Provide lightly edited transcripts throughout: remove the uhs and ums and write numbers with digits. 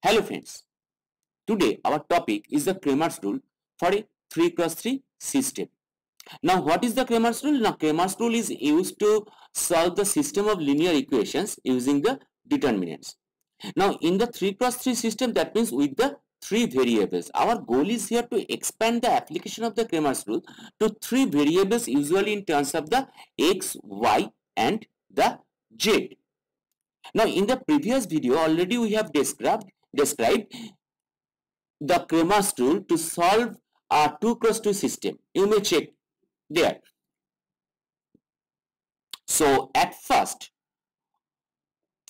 Hello friends, today our topic is the Cramer's rule for a 3x3 system. Now what is the Cramer's rule? Now Cramer's rule is used to solve the system of linear equations using the determinants. Now in the 3x3 system, that means with the three variables, our goal is here to expand the application of the Cramer's rule to three variables, usually in terms of the x, y and the z. Now in the previous video already we have described the Cramer's rule to solve a 2x2 system. You may check there. So at first,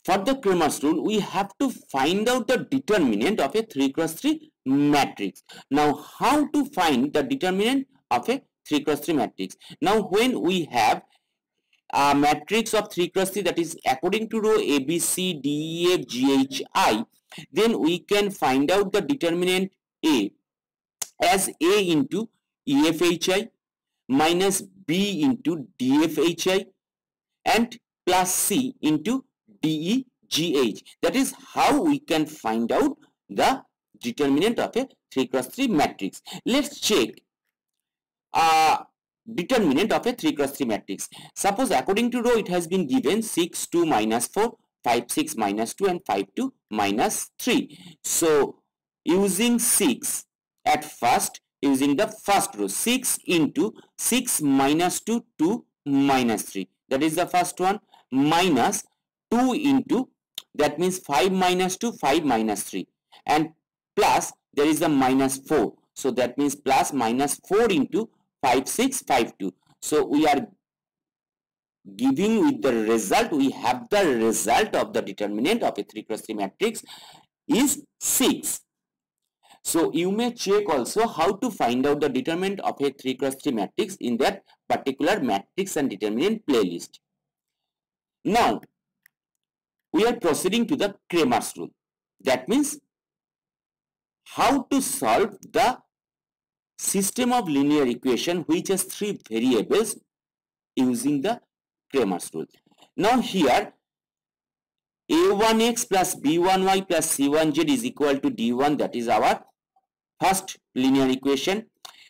for the Cramer's rule, we have to find out the determinant of a 3x3 matrix. Now how to find the determinant of a 3x3 matrix? Now when we have a matrix of 3x3, that is according to row A, B, C, D, E, F, G, H, I, then we can find out the determinant A as A into E, F, H, I minus B into D, F, H, I and plus C into D, E, G, H. That is how we can find out the determinant of a 3x3 matrix. Let's check determinant of a 3x3 matrix. Suppose according to row it has been given 6, 2, minus 4, 5, 6, minus 2 and 5, 2, minus 3. So using 6 at first, using the first row, 6 into 6 minus 2, 2 minus 3. That is the first one, minus 2 into, that means 5 minus 2, 5 minus 3 and plus there is a minus 4. So that means plus minus 4 into 5, 6, 5, 2. So we are giving with the result, we have the result of the determinant of a 3x3 matrix is 6. So you may check also how to find out the determinant of a 3x3 matrix in that particular matrix and determinant playlist. Now we are proceeding to the Cramer's rule. That means how to solve the system of linear equation which has three variables using the Cramer's rule. Now here a1x plus b1y plus c1z is equal to d1, that is our first linear equation.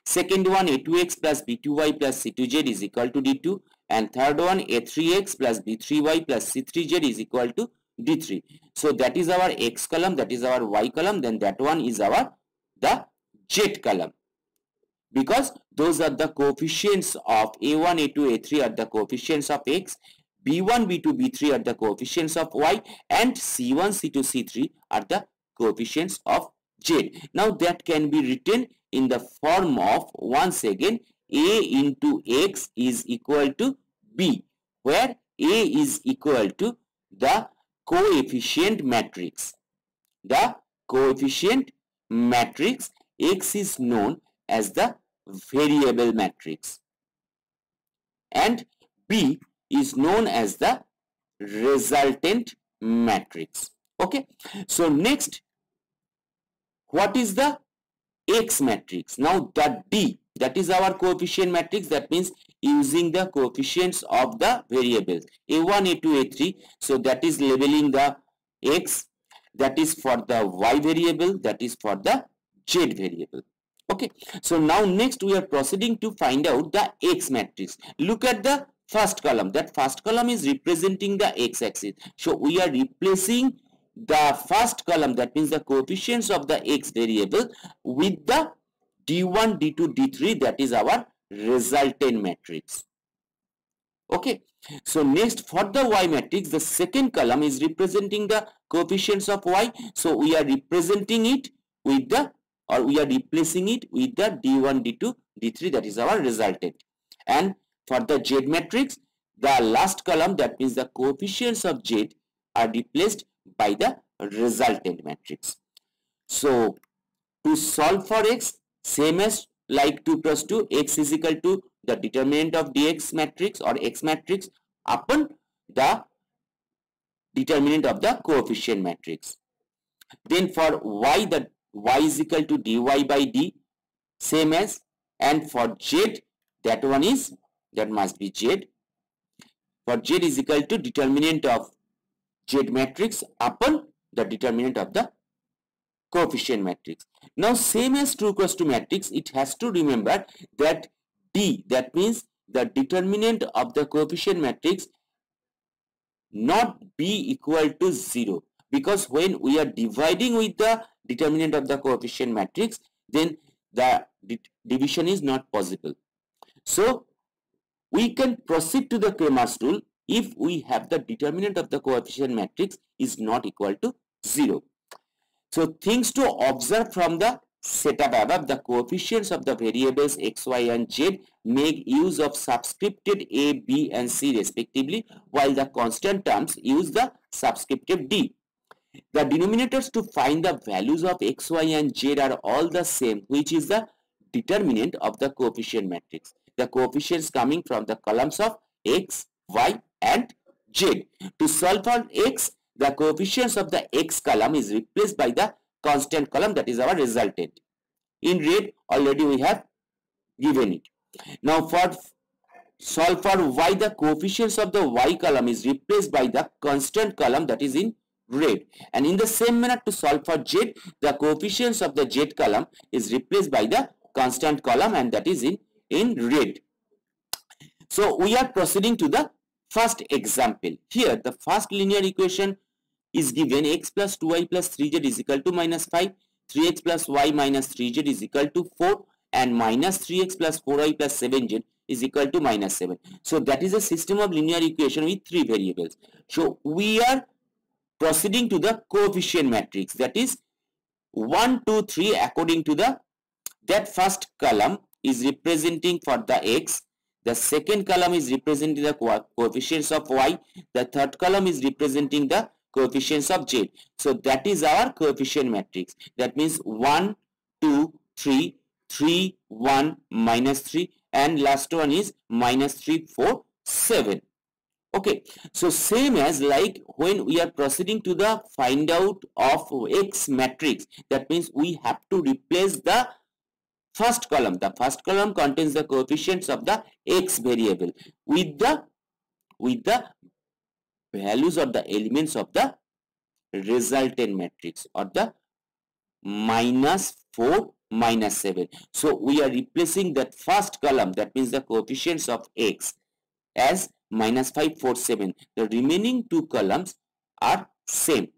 Second one, a2x plus b2y plus c2z is equal to d2, and third one, a3x plus b3y plus c3z is equal to d3. So that is our x column, that is our y column, then that one is our the z column, because those are the coefficients of a1, a2, a3 are the coefficients of x, b1, b2, b3 are the coefficients of y, and c1, c2, c3 are the coefficients of z. Now that can be written in the form of, once again, a into x is equal to b, where a is equal to the coefficient matrix. The coefficient matrix, x is known as the variable matrix and b is known as the resultant matrix. Okay, so next, what is the x matrix? Now the D, that is our coefficient matrix, that means using the coefficients of the variables a1, a2, a3. So that is labeling the x, that is for the y variable, that is for the z variable. Okay, so now next we are proceeding to find out the x matrix. Look at the first column. That first column is representing the x-axis. So we are replacing the first column, that means the coefficients of the x variable, with the d1, d2, d3, that is our resultant matrix. Okay, so next for the y matrix, the second column is representing the coefficients of y. So we are representing it with the, or we are replacing it with the d1, d2, d3, that is our resultant. And for the z matrix, the last column, that means the coefficients of z, are replaced by the resultant matrix. So to solve for x, same as like 2 plus 2, x is equal to the determinant of dx matrix or x matrix upon the determinant of the coefficient matrix. Then for y, the y is equal to dy by d, same as, and for z, that one is, that must be z. For z is equal to determinant of z matrix upon the determinant of the coefficient matrix. Now same as true cross to matrix, it has to remember that D, that means the determinant of the coefficient matrix, not be equal to 0, because when we are dividing with the determinant of the coefficient matrix, then the division is not possible. So we can proceed to the Cramer's rule if we have the determinant of the coefficient matrix is not equal to 0. So things to observe from the setup above: the coefficients of the variables x, y and z make use of subscripted a, b and c respectively, while the constant terms use the subscripted d. The denominators to find the values of x, y and z are all the same, which is the determinant of the coefficient matrix. The coefficients coming from the columns of x, y and z. To solve for x, the coefficients of the x column is replaced by the constant column, that is our resultant. In red already we have given it. Now for solve for y, the coefficients of the y column is replaced by the constant column, that is in red. And in the same manner to solve for z, the coefficients of the z column is replaced by the constant column, and that is in red. So we are proceeding to the first example. Here the first linear equation is given: x plus 2y plus 3z is equal to minus 5, 3x plus y minus 3z is equal to 4, and minus 3x plus 4y plus 7z is equal to minus 7. So that is a system of linear equation with three variables. So we are proceeding to the coefficient matrix, that is 1, 2, 3, according to the that first column is representing for the x, the second column is representing the coefficients of y, the third column is representing the coefficients of z. So that is our coefficient matrix. That means 1, 2, 3, 3, 1, minus 3, and last one is minus 3, 4, 7. Okay, so same as like when we are proceeding to the find out of x matrix, that means we have to replace the first column. The first column contains the coefficients of the x variable with the values or the elements of the resultant matrix, or the minus 4, minus 7. So we are replacing that first column, that means the coefficients of x, as minus 5, 4, 7. The remaining two columns are same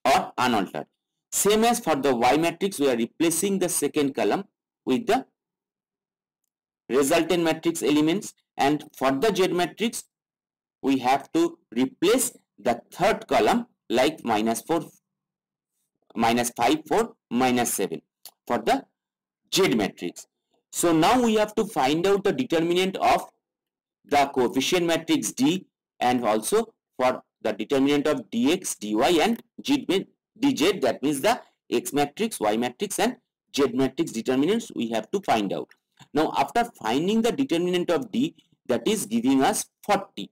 or unaltered. Same as for the y matrix, we are replacing the second column with the resultant matrix elements, and for the z matrix we have to replace the third column like minus 4, minus 5, 4, minus 7 for the z matrix. So now we have to find out the determinant of the coefficient matrix D, and also for the determinant of dx, dy and dz, that means the x matrix, y matrix and z matrix determinants we have to find out. Now after finding the determinant of D, that is giving us 40.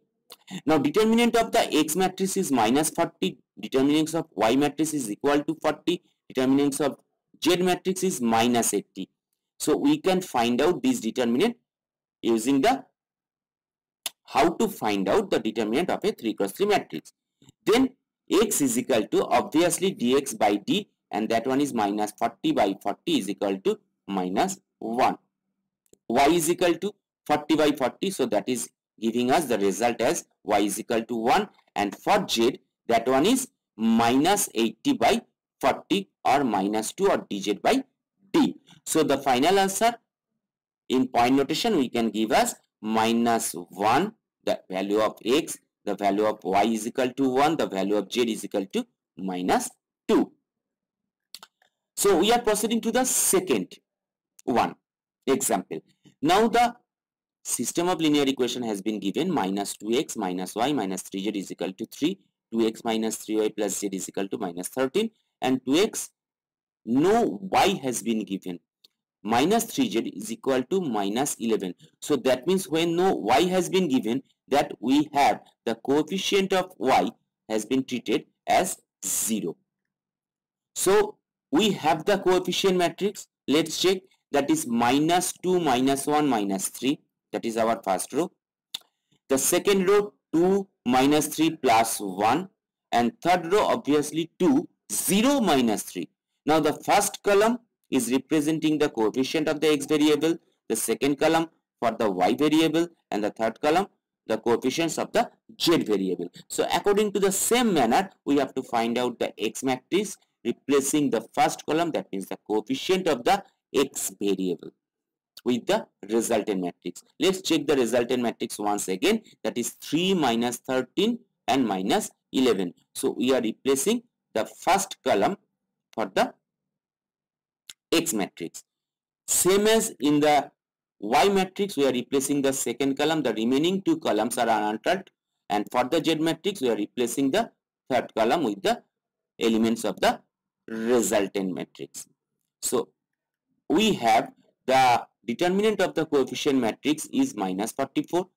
Now determinant of the x matrix is minus 40, determinants of y matrix is equal to 40, determinants of z matrix is minus 80. So we can find out this determinant using the how to find out the determinant of a 3 cross 3 matrix. Then x is equal to obviously dx by d, and that one is minus 40 by 40 is equal to minus 1. Y is equal to 40 by 40, so that is giving us the result as y is equal to 1, and for z that one is minus 80 by 40 or minus 2 or dz by d. So the final answer in point notation we can give as minus 1, the value of x, the value of y is equal to 1, the value of z is equal to minus 2. So we are proceeding to the second one example. Now the system of linear equation has been given: minus 2x minus y minus 3z is equal to 3, 2x minus 3y plus z is equal to minus 13, and 2x, no y has been given. Minus 3z is equal to minus 11. So that means when no y has been given, that we have the coefficient of y has been treated as 0. So we have the coefficient matrix. Let's check. That is minus 2, minus 1, minus 3. That is our first row. The second row 2, minus 3 plus 1. And third row obviously 2, 0, minus 3. Now the first column is representing the coefficient of the x variable, the second column for the y variable, and the third column the coefficients of the z variable. So according to the same manner, we have to find out the x matrix replacing the first column, that means the coefficient of the x variable, with the resultant matrix. Let's check the resultant matrix once again, that is 3 minus 13 and minus 11. So we are replacing the first column for the x matrix. Same as in the y matrix, we are replacing the second column. The remaining two columns are unaltered, and for the z matrix we are replacing the third column with the elements of the resultant matrix. So we have the determinant of the coefficient matrix is minus 44.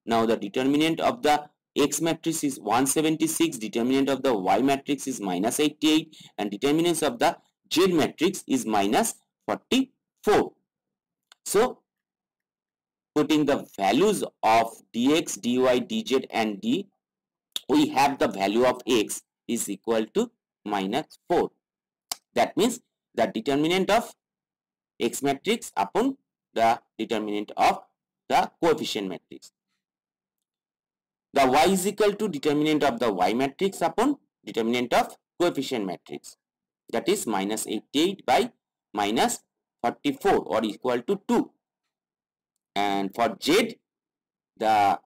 Now the determinant of the x matrix is 176, determinant of the y matrix is minus 88, and determinants of the z matrix is minus 44. So putting the values of dx, dy, dz and d, we have the value of x is equal to minus 4. That means the determinant of x matrix upon the determinant of the coefficient matrix. The y is equal to determinant of the y matrix upon determinant of coefficient matrix, that is minus 88 by minus 44 or equal to 2. And for z, the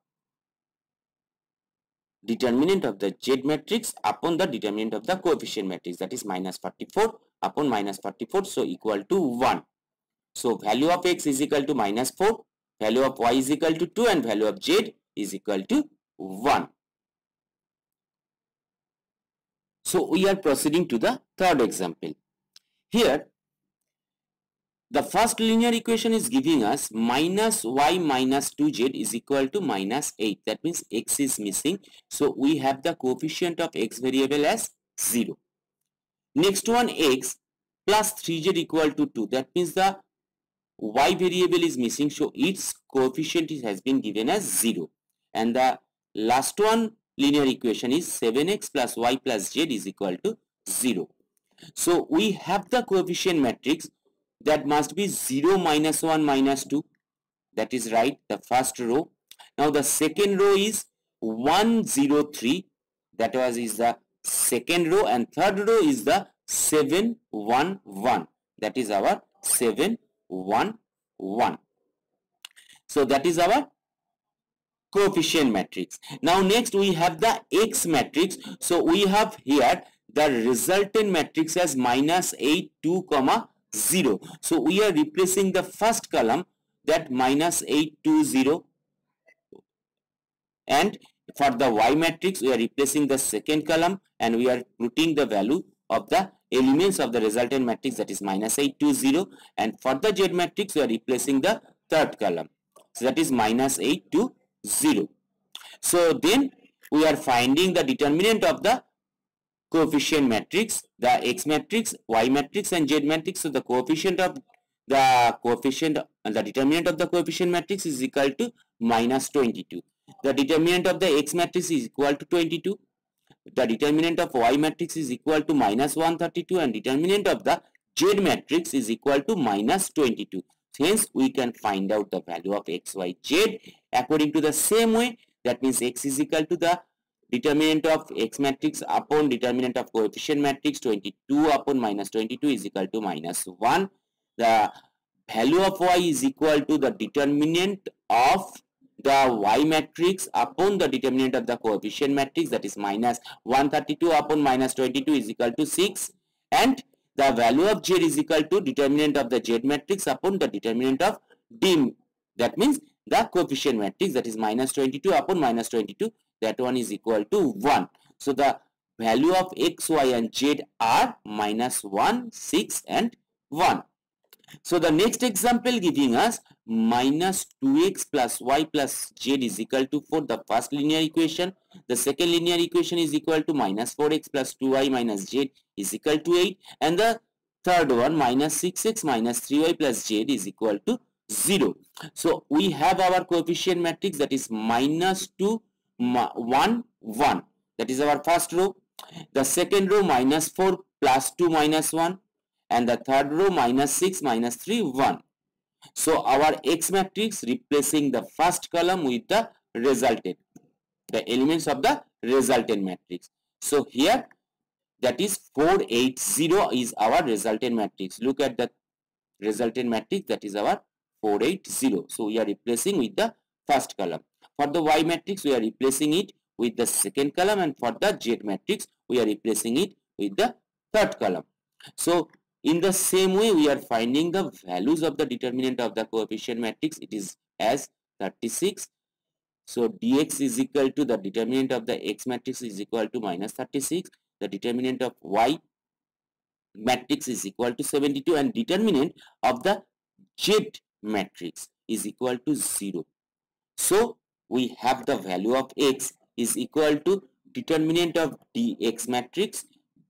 determinant of the z matrix upon the determinant of the coefficient matrix, that is minus 44 upon minus 44, so equal to 1. So value of x is equal to minus 4, value of y is equal to 2, and value of z is equal to 1. So we are proceeding to the third example. Here the first linear equation is giving us minus y minus 2z is equal to minus 8. That means x is missing. So we have the coefficient of x variable as 0. Next one, x plus 3z equal to 2. That means the y variable is missing. So its coefficient has been given as 0. And the last one linear equation is 7x plus y plus z is equal to 0. So we have the coefficient matrix that must be 0 minus 1 minus 2. That is right, the first row. Now the second row is 1 0 3. That is the second row, and third row is the 7 1 1. That is our 7 1 1. So that is our coefficient matrix. Now next we have the x matrix. So we have here the resultant matrix as minus 8 2 comma 0. So we are replacing the first column, that minus 8 2 0, and for the y matrix we are replacing the second column, and we are putting the value of the elements of the resultant matrix, that is minus 8 2 0, and for the z matrix we are replacing the third column, so that is minus 8 2 0. So then we are finding the determinant of the coefficient matrix, the x matrix, y matrix and z matrix. So the coefficient of the determinant of the coefficient matrix is equal to minus 22. The determinant of the x matrix is equal to 22. The determinant of y matrix is equal to minus 132, and determinant of the z matrix is equal to minus 22. Hence we can find out the value of x, y, z according to the same way. That means x is equal to the determinant of x matrix upon determinant of coefficient matrix, 22 upon minus 22 is equal to minus 1. The value of y is equal to the determinant of the y matrix upon the determinant of the coefficient matrix, that is minus 132 upon minus 22 is equal to 6, and the value of z is equal to determinant of the z matrix upon the determinant of d, that means the coefficient matrix, that is minus 22 upon minus 22, that one is equal to 1. So the value of x, y and z are minus 1, 6 and 1. So the next example giving us minus 2x plus y plus z is equal to 4, the first linear equation. The second linear equation is equal to minus 4x plus 2y minus z is equal to 8, and the third one minus 6x minus 3y plus z is equal to 0. So we have our coefficient matrix, that is minus 2 1 1, that is our first row. The second row minus 4 plus 2 minus 1, and the third row minus 6, minus 3, 1. So our X matrix replacing the first column with the resultant, the elements of the resultant matrix. So here that is 480 is our resultant matrix. Look at the resultant matrix, that is our 480. So we are replacing with the first column. For the Y matrix we are replacing it with the second column, and for the Z matrix we are replacing it with the third column. So in the same way we are finding the values of the determinant of the coefficient matrix. It is as 36. So dx is equal to the determinant of the X matrix is equal to minus 36. The determinant of Y matrix is equal to 72, and determinant of the Z matrix is equal to 0. So we have the value of X is equal to determinant of dx matrix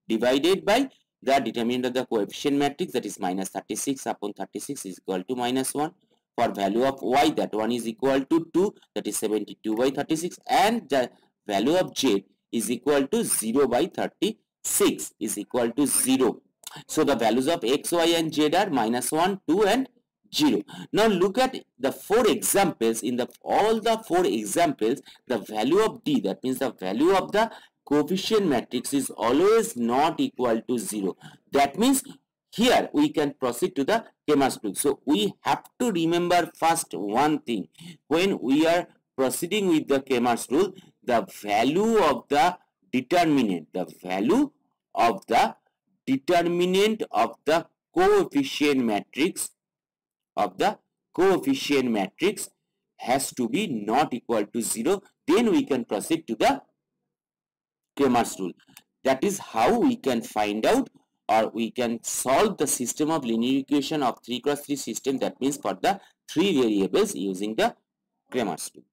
divided by the determinant of the coefficient matrix, that is minus 36 upon 36 is equal to minus 1. For value of Y, that one is equal to 2, that is 72 by 36, and the value of Z is equal to 0 by 36 is equal to 0. So the values of X, Y and Z are minus 1, 2 and 0. Now look at the 4 examples. In all the 4 examples, the value of D, that means the value of the coefficient matrix, is always not equal to 0. That means here we can proceed to the Cramer's rule. So we have to remember first one thing. When we are proceeding with the Cramer's rule, the value of the determinant, the value of the determinant of the coefficient matrix has to be not equal to 0. Then we can proceed to the Cramer's rule. That is how we can find out, or we can solve the system of linear equation of 3 cross 3 system, that means for the 3 variables using the Cramer's rule.